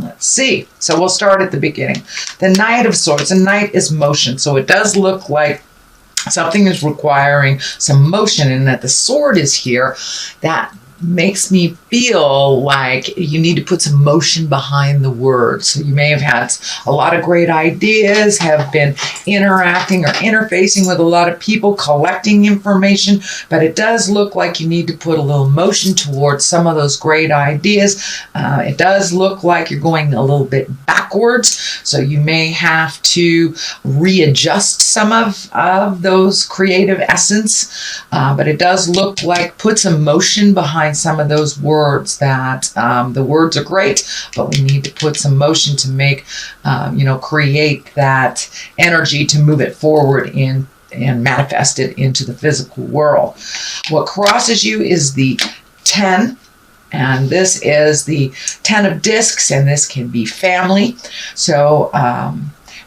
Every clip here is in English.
Let's see. So we'll start at the beginning. The Knight of Swords. The Knight is motion. So it does look like something is requiring some motion, and that the sword is here. That makes me feel like you need to put some motion behind the words. So you may have had a lot of great ideas, have been interacting or interfacing with a lot of people, collecting information, but it does look like you need to put a little motion towards some of those great ideas. It does look like you're going a little bit backwards, so you may have to readjust some of those creative essence, but it does look like put some motion behind some of those words. That the words are great, but we need to put some motion to make, create that energy to move it forward and manifest it into the physical world. What crosses you is the 10. And this is the 10 of discs, and this can be family. So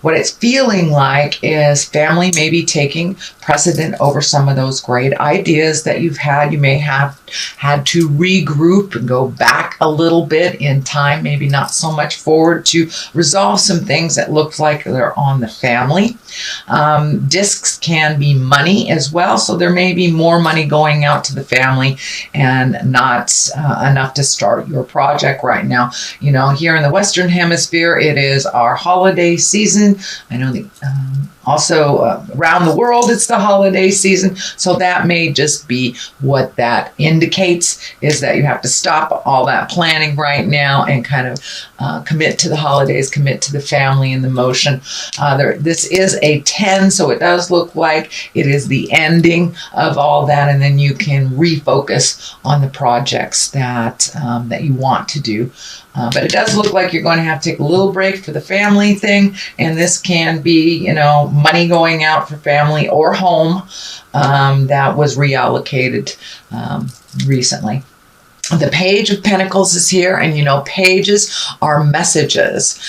what it's feeling like is family maybe taking precedent over some of those great ideas that you've had. You may have had to regroup and go back a little bit in time, maybe not so much forward, to resolve some things that look like they're on the family. Discs can be money as well, so there may be more money going out to the family and not enough to start your project right now. You know, here in the Western Hemisphere, it is our holiday season. I know also around the world it's the holiday season, so that may just be what that indicates, is that you have to stop all that planning right now and kind of commit to the holidays, commit to the family and the motion. This is a 10, so it does look like it is the ending of all that, and then you can refocus on the projects that you want to do. But it does look like you're going to have to take a little break for the family thing, and this can be, money going out for family or home that was reallocated recently. The Page of Pentacles is here, and pages are messages.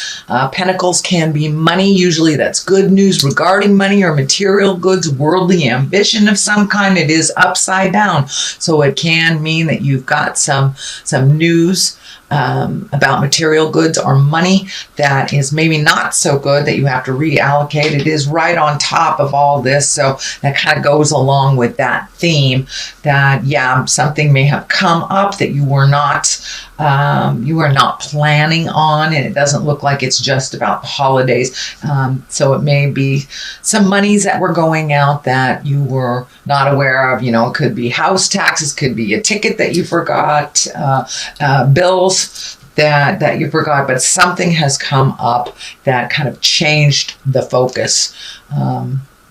Pentacles can be money. Usually that's good news regarding money or material goods, worldly ambition of some kind. It is upside down, so it can mean that you've got some news about material goods or money that is maybe not so good, that you have to reallocate. It is right on top of all this, so that kind of goes along with that theme that, something may have come up that you were not planning on, and it doesn't look like it's just about the holidays. So it may be some monies that were going out that you were not aware of. It could be house taxes, could be a ticket that you forgot, bills that you forgot, but something has come up that kind of changed the focus.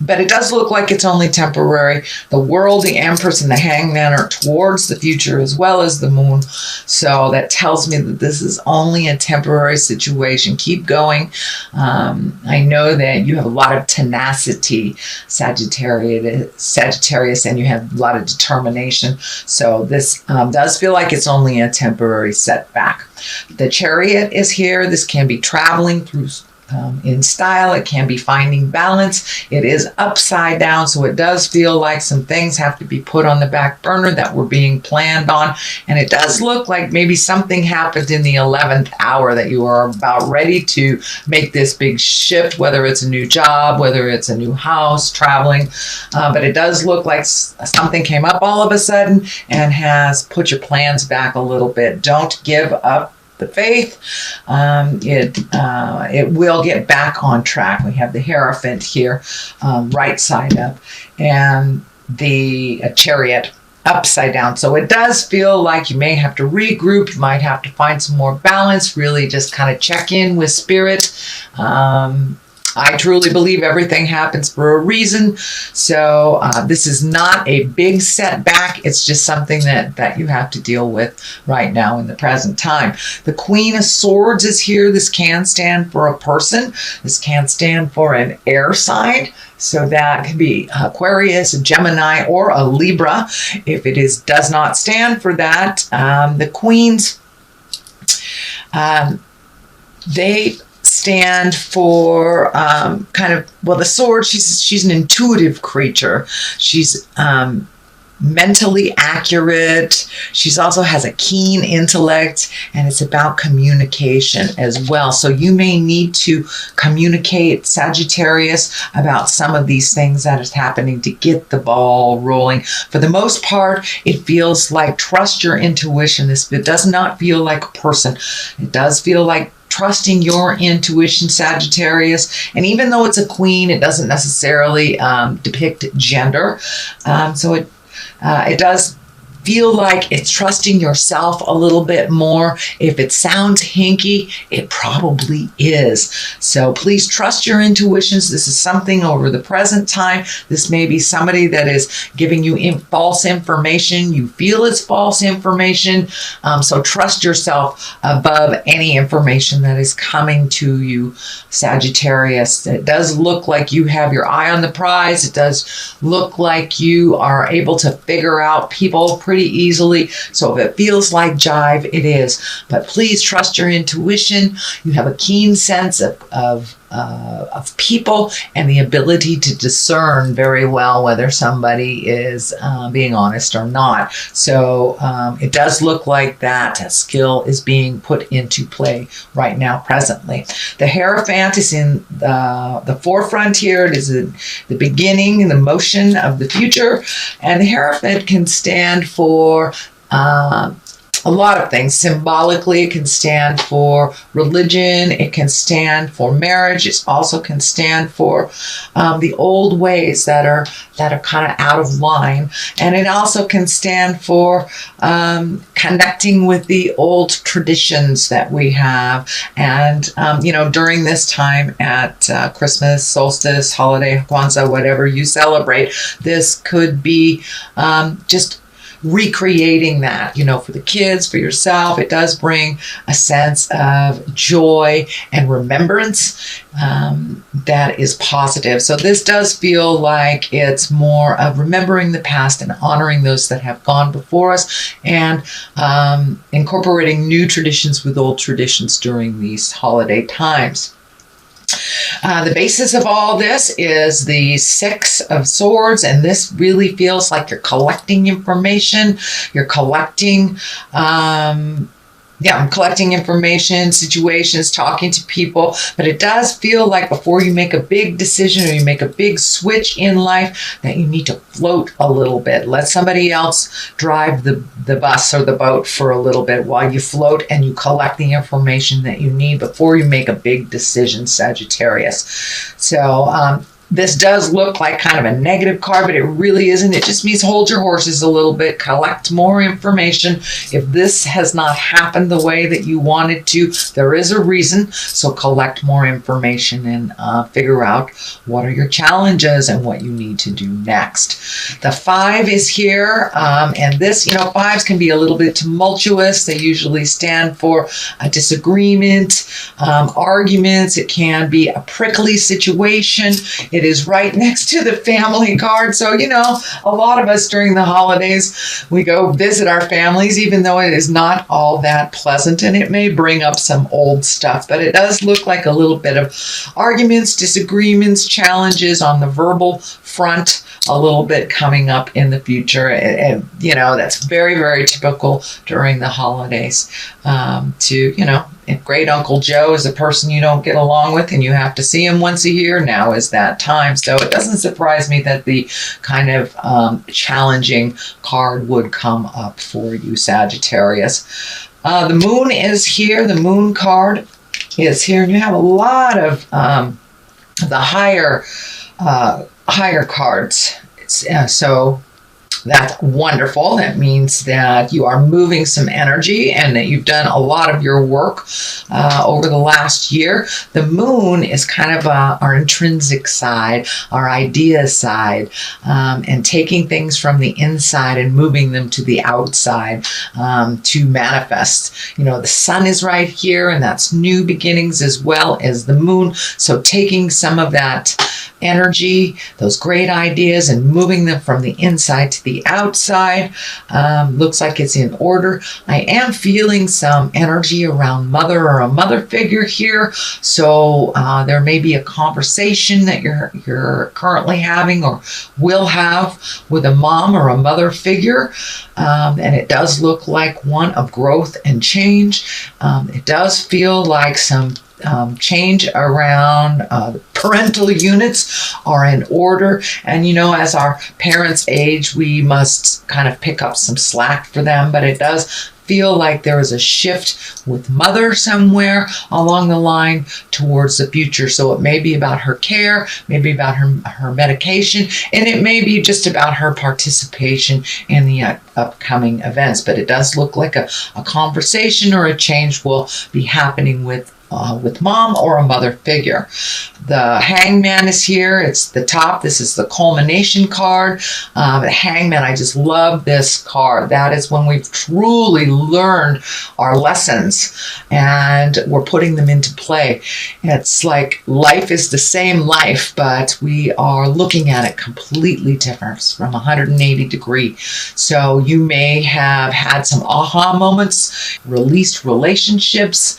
But it does look like it's only temporary. The World, the Empress, and the Hangman are towards the future as well as the Moon. So that tells me that this is only a temporary situation. Keep going. I know that you have a lot of tenacity, Sagittarius, and you have a lot of determination. So this does feel like it's only a temporary setback. The Chariot is here. This can be traveling through in style. It can be finding balance. It is upside down, so it does feel like some things have to be put on the back burner that were being planned on, and it does look like maybe something happened in the 11th hour that you are about ready to make this big shift, whether it's a new job, whether it's a new house, traveling, but it does look like something came up all of a sudden and has put your plans back a little bit. Don't give up the faith. It will get back on track. We have the Hierophant here, right side up, and the Chariot upside down. So it does feel like you may have to regroup. You might have to find some more balance, really just kind of check in with spirit. I truly believe everything happens for a reason. So this is not a big setback. It's just something that you have to deal with right now in the present time. The Queen of Swords is here. This can stand for a person. This can stand for an air sign. So that could be Aquarius, a Gemini, or a Libra. If it does not stand for that, the Queens, they stand for the sword. She's an intuitive creature. She's mentally accurate. She also has a keen intellect, and it's about communication as well. So you may need to communicate, Sagittarius, about some of these things that is happening to get the ball rolling. For the most part, it feels like trust your intuition. It does not feel like a person. It does feel like trusting your intuition, Sagittarius. And even though it's a queen, it doesn't necessarily depict gender. So it does feel like it's trusting yourself a little bit more. If it sounds hinky, it probably is. So please trust your intuitions. This is something over the present time. This may be somebody that is giving you false information. You feel it's false information. So trust yourself above any information that is coming to you, Sagittarius. It does look like you have your eye on the prize. It does look like you are able to figure out people pretty easily. So if it feels like jive, it is. But please trust your intuition. You have a keen sense of people and the ability to discern very well whether somebody is being honest or not. So it does look like that skill is being put into play right now, presently. The Hierophant is in the forefront here. It is the beginning and the motion of the future. And the Hierophant can stand for a lot of things. Symbolically, it can stand for religion. It can stand for marriage. It also can stand for the old ways that are kind of out of line. And it also can stand for connecting with the old traditions that we have. And, during this time at Christmas, solstice, holiday, Kwanzaa, whatever you celebrate, this could be just recreating that, for the kids, for yourself. It does bring a sense of joy and remembrance that is positive. So this does feel like it's more of remembering the past and honoring those that have gone before us, and incorporating new traditions with old traditions during these holiday times. The basis of all this is the Six of Swords, and this really feels like you're collecting information. You're collecting, I'm collecting information, situations, talking to people, but it does feel like before you make a big decision or you make a big switch in life, that you need to float a little bit. Let somebody else drive the bus or the boat for a little bit while you float and you collect the information that you need before you make a big decision, Sagittarius. So, this does look like kind of a negative card, but it really isn't. It just means hold your horses a little bit, collect more information. If this has not happened the way that you wanted to, there is a reason. So collect more information and figure out what are your challenges and what you need to do next. The 5 is here, and this, fives can be a little bit tumultuous. They usually stand for a disagreement, arguments. It can be a prickly situation. It is right next to the family card. So, a lot of us during the holidays, we go visit our families, even though it is not all that pleasant, and it may bring up some old stuff, but it does look like a little bit of arguments, disagreements, challenges on the verbal front, a little bit coming up in the future. And that's very, very typical during the holidays. If great Uncle Joe is a person you don't get along with and you have to see him once a year, now is that time. So it doesn't surprise me that the kind of challenging card would come up for you, Sagittarius. The moon is here. The moon card is here. And you have a lot of the higher cards. So that's wonderful. That means that you are moving some energy and that you've done a lot of your work over the last year. The moon is kind of our intrinsic side, our idea side, and taking things from the inside and moving them to the outside to manifest. The sun is right here, and that's new beginnings as well as the moon. So taking some of that energy, those great ideas, and moving them from the inside to to the outside. Looks like it's in order. I am feeling some energy around mother or a mother figure here. So there may be a conversation that you're currently having or will have with a mom or a mother figure. And it does look like one of growth and change. It does feel like some change around parental units are in order. And as our parents age, we must kind of pick up some slack for them. But it does feel like there is a shift with mother somewhere along the line towards the future. So it may be about her care, maybe about her medication, and it may be just about her participation in the upcoming events. But it does look like a conversation or a change will be happening with mom or a mother figure. The Hangman is here. It's the top. This is the culmination card. The Hangman, I just love this card. That is when we've truly learned our lessons and we're putting them into play. It's like life is the same life, but we are looking at it completely different from 180 degrees. So you may have had some aha moments, released relationships,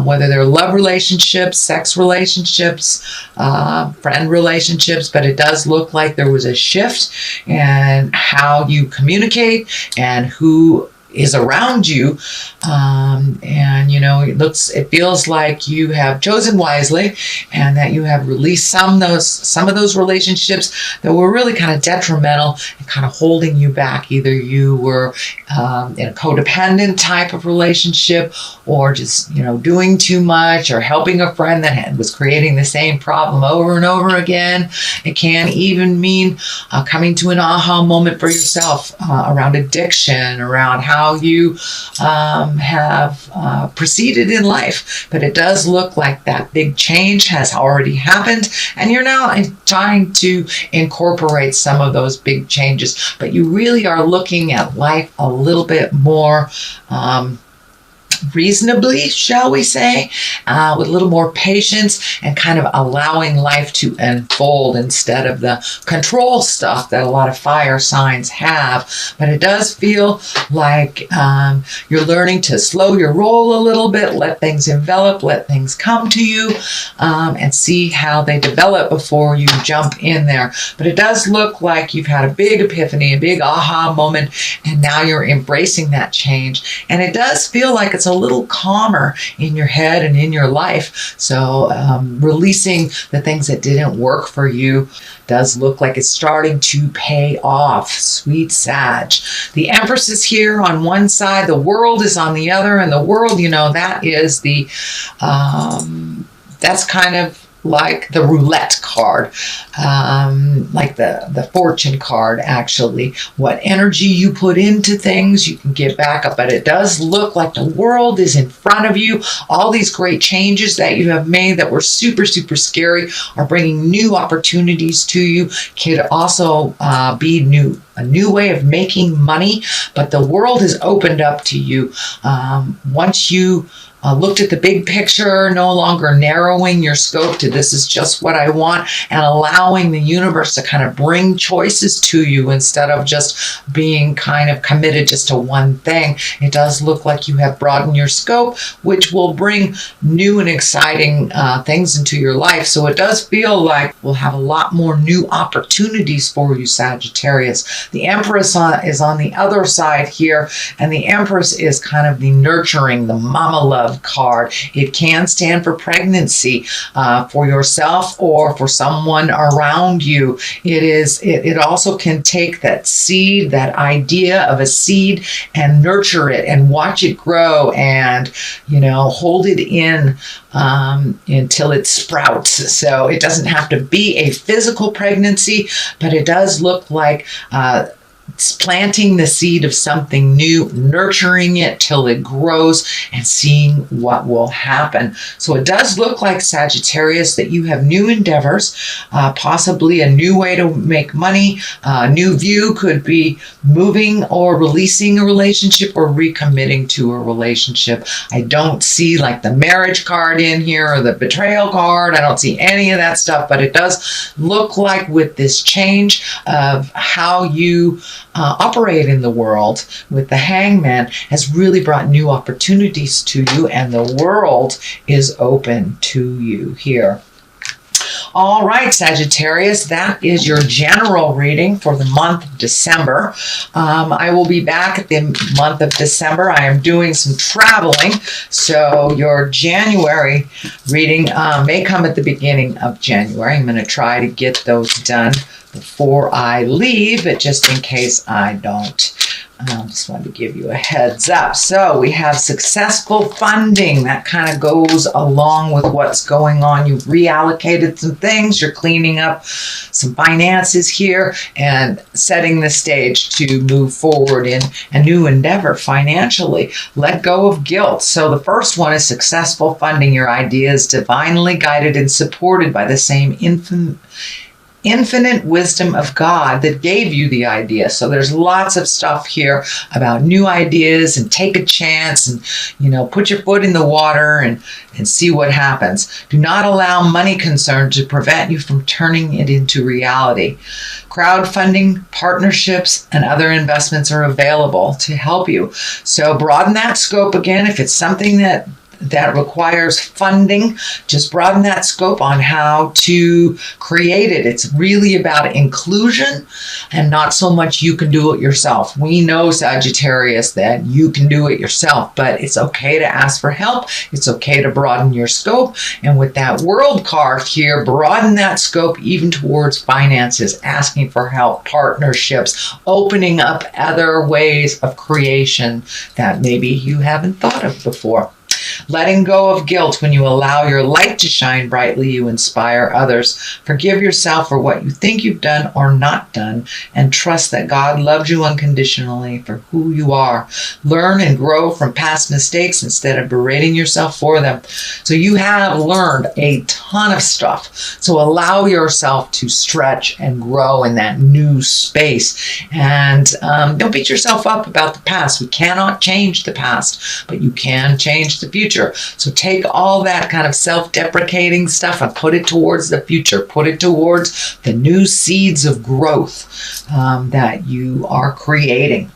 whether they're love relationships, sex relationships, friend relationships, but it does look like there was a shift in how you communicate and who is around you. It feels like you have chosen wisely and that you have released some of those relationships that were really kind of detrimental and kind of holding you back. Either you were in a codependent type of relationship or just, doing too much or helping a friend that was creating the same problem over and over again. It can even mean coming to an aha moment for yourself around addiction, around how you have proceeded in life. But it does look like that big change has already happened and you're now trying to incorporate some of those big changes, but you really are looking at life a little bit more reasonably, shall we say, with a little more patience and kind of allowing life to unfold instead of the control stuff that a lot of fire signs have. But it does feel like you're learning to slow your roll a little bit, let things envelop, let things come to you, and see how they develop before you jump in there. But it does look like you've had a big epiphany, a big aha moment, and now you're embracing that change. And it does feel like it's a little calmer in your head and in your life. So releasing the things that didn't work for you does look like it's starting to pay off. Sweet Sag. The Empress is here on one side, the World is on the other, and the World, that is the that's kind of like the roulette card, like the fortune card, actually. What energy you put into things, you can get back up. But it does look like the World is in front of you. All these great changes that you have made that were super, super scary are bringing new opportunities to you. Could also be a new way of making money. But the World has opened up to you. Once you looked at the big picture, no longer narrowing your scope to this is just what I want, and allowing the universe to kind of bring choices to you instead of just being kind of committed just to one thing. It does look like you have broadened your scope, which will bring new and exciting things into your life. So it does feel like we'll have a lot more new opportunities for you, Sagittarius. The Empress is on the other side here, and the Empress is kind of the nurturing, the mama love card. It can stand for pregnancy for yourself or for someone around you. It also can take that seed, that idea of a seed, and nurture it and watch it grow and hold it in until it sprouts. So it doesn't have to be a physical pregnancy, but it does look like it's planting the seed of something new, nurturing it till it grows, and seeing what will happen. So it does look like, Sagittarius, that you have new endeavors, possibly a new way to make money. A new view could be moving or releasing a relationship or recommitting to a relationship. I don't see like the marriage card in here or the betrayal card. I don't see any of that stuff, but it does look like with this change of how you operate in the world with the Hangman has really brought new opportunities to you, and the world is open to you here. All right, Sagittarius, that is your general reading for the month of December. I will be back at the month of December. I am doing some traveling, so your January reading may come at the beginning of January. I'm going to try to get those done before I leave, but just in case I don't. Just wanted to give you a heads up. So we have successful funding. That kind of goes along with what's going on. You've reallocated some things. You're cleaning up some finances here and setting the stage to move forward in a new endeavor financially. Let go of guilt. So the first one is successful funding. Your idea is divinely guided and supported by the same infinite wisdom of God that gave you the idea. So there's lots of stuff here about new ideas, and take a chance and, put your foot in the water and see what happens. Do not allow money concern to prevent you from turning it into reality. Crowdfunding, partnerships, and other investments are available to help you. So broaden that scope again. If it's something that requires funding, just broaden that scope on how to create it. It's really about inclusion and not so much you can do it yourself. We know, Sagittarius, that you can do it yourself, but it's okay to ask for help. It's okay to broaden your scope. And with that World card here, broaden that scope even towards finances, asking for help, partnerships, opening up other ways of creation that maybe you haven't thought of before. Letting go of guilt. When you allow your light to shine brightly, you inspire others. Forgive yourself for what you think you've done or not done, and trust that God loves you unconditionally for who you are. Learn and grow from past mistakes instead of berating yourself for them. So you have learned a ton of stuff. So allow yourself to stretch and grow in that new space. And don't beat yourself up about the past. We cannot change the past, but you can change the future. So take all that kind of self-deprecating stuff and put it towards the future. Put it towards the new seeds of growth that you are creating.